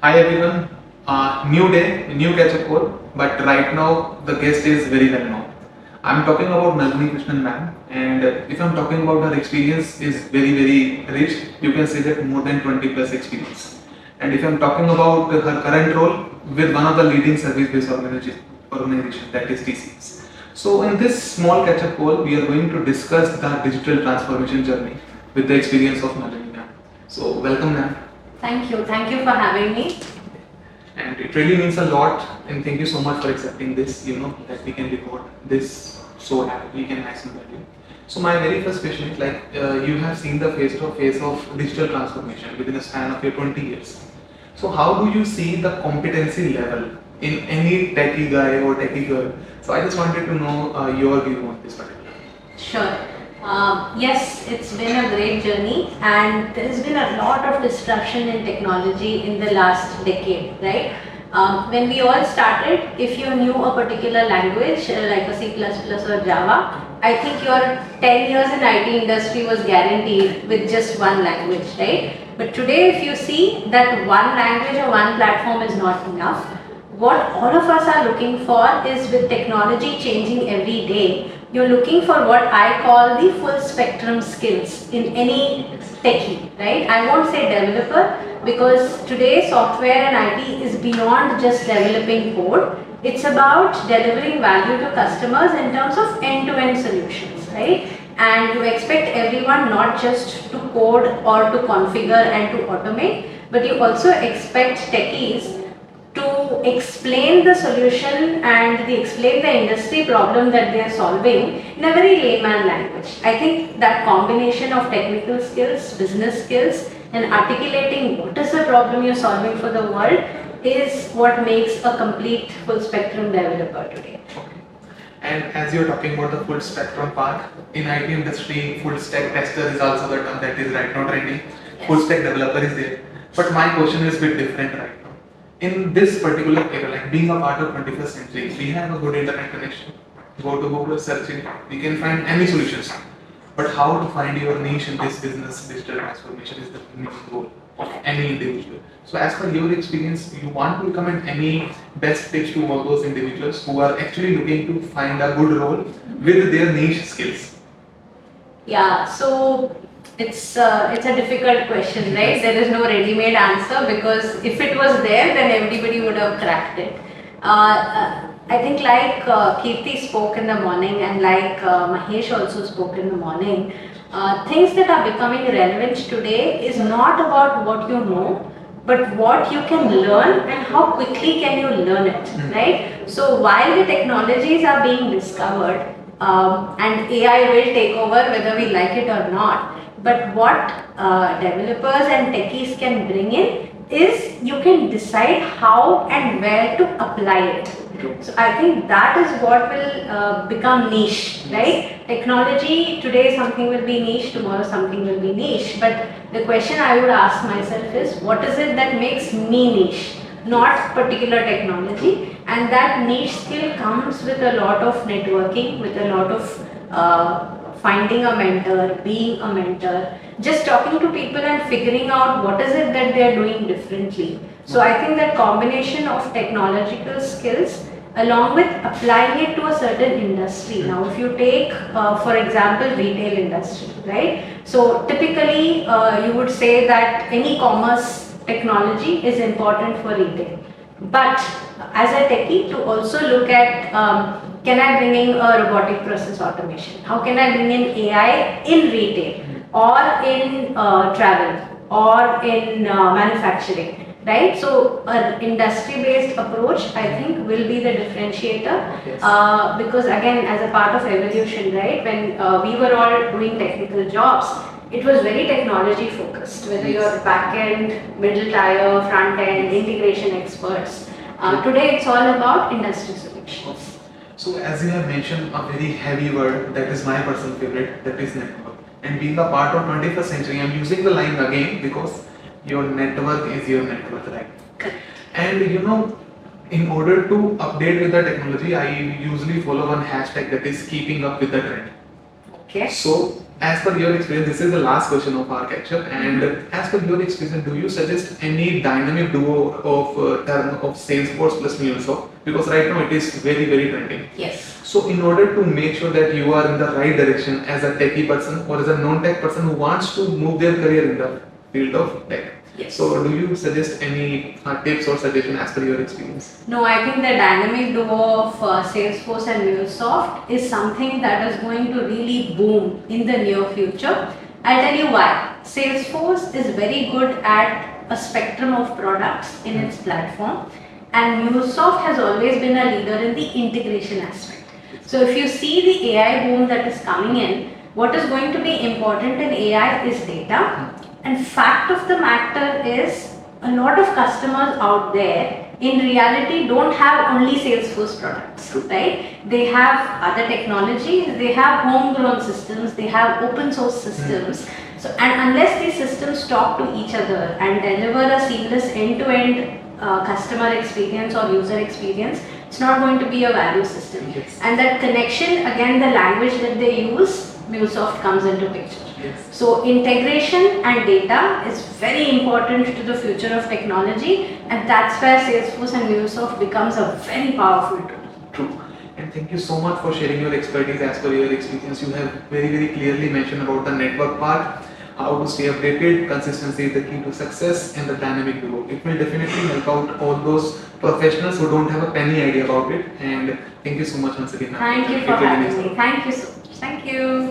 Hi everyone, new day, new catch-up call, but right now the guest is very well known. I'm talking about Nalini Krishnan ma'am, and if I'm talking about her experience is very rich, you can say that more than 20 plus experience. And if I'm talking about her current role with one of the leading service-based organization that is TCS. So in this small catch-up call, we are going to discuss the digital transformation journey with the experience of Nalini ma'am. So welcome ma'am. Thank you for having me. And it really means a lot, and thank you so much for accepting this, that we can record this so that we can maximum value. So my very first question is like, you have seen the face of digital transformation within a span of your 20 years. So how do you see the competency level in any techie guy or techie girl? So I just wanted to know your view on this particular. Sure. Yes, it's been a great journey, and there has been a lot of disruption in technology in the last decade, right? When we all started, if you knew a particular language like a C++ or Java, I think your 10 years in IT industry was guaranteed with just one language, right? But today, if you see that one language or one platform is not enough, what all of us are looking for is, with technology changing every day, you're looking for what I call the full spectrum skills in any techie, right? I won't say developer, because today software and IT is beyond just developing code. It's about delivering value to customers in terms of end-to-end solutions, right? And you expect everyone not just to code or to configure and to automate, but you also expect techies to explain the solution and explain the industry problem that they are solving in a very layman language. I think that combination of technical skills, business skills, and articulating what is the problem you're solving for the world is what makes a complete full spectrum developer today. Okay. And as you're talking about the full spectrum part, in IT industry, full stack tester is also the term that is right now trending. Yes. Full stack developer is there. But my question is a bit different right now. In this particular era, like being a part of 21st century, we have a good internet connection. Go to Google, search it, we can find any solutions. But how to find your niche in this business digital transformation is the main goal of any individual. So as per your experience, you want to recommend any best tips to all those individuals who are actually looking to find a good role with their niche skills? Yeah, so it's a difficult question, right? There is no ready-made answer, because if it was there, then everybody would have cracked it. I think like Kirti spoke in the morning, and like Mahesh also spoke in the morning, things that are becoming relevant today is not about what you know, but what you can learn and how quickly can you learn it, right? So while the technologies are being discovered, and AI will take over whether we like it or not, but what developers and techies can bring in is you can decide how and where to apply it. So I think that is what will become niche, right? Technology today, something will be niche, tomorrow something will be niche. But the question I would ask myself is, what is it that makes me niche? Not particular technology, and that niche skill comes with a lot of networking, with a lot of finding a mentor, being a mentor, just talking to people and figuring out what is it that they are doing differently. So I think that combination of technological skills along with applying it to a certain industry. Now if you take for example retail industry, right? So typically you would say that any commerce technology is important for retail, but as a techie, to also look at can I bring in a robotic process automation? How can I bring in AI in retail or in travel or in manufacturing? Right, so an industry-based approach, I think, will be the differentiator. Yes. Because again, as a part of evolution, right, when we were all doing technical jobs, it was very technology focused. Whether you're back end, middle tier, front end, integration experts. Today, it's all about industry solutions. So as you have mentioned a very heavy word that is my personal favorite, that is network. And being a part of 21st century, I'm using the line again because your network is your network, right? Correct. And in order to update with the technology, I usually follow one hashtag that is keeping up with the trend. Okay. So as per your experience, this is the last question of our catch-up, and as per your experience, do you suggest any dynamic duo of term of Salesforce plus MuleSoft? Because right now it is very, very trending. Yes. So in order to make sure that you are in the right direction as a techie person or as a non-tech person who wants to move their career in the field of tech, Yes. so do you suggest any tips or suggestion as per your experience? No, I think the dynamic duo of Salesforce and MuleSoft is something that is going to really boom in the near future. I'll tell you why. Salesforce is very good at a spectrum of products in its platform, and MuleSoft has always been a leader in the integration aspect. So if you see the AI boom that is coming in, what is going to be important in AI is data. And fact of the matter is, a lot of customers out there in reality don't have only Salesforce products, right? They have other technologies, they have homegrown systems, they have open source systems. So, and unless these systems talk to each other and deliver a seamless end-to-end customer experience or user experience, it's not going to be a value system. Yes. And that connection, again, the language that they use, MuleSoft comes into picture. Yes. So integration and data is very important to the future of technology, and that's where Salesforce and MuleSoft becomes a very powerful tool. True. And thank you so much for sharing your expertise as per your experience. You have very, very clearly mentioned about the network part, how to stay updated, consistency is the key to success, and the dynamic duo. It will definitely help out all those professionals who don't have a penny idea about it. And thank you so much once again. Thank you for having me. Thank you so much. Thank you.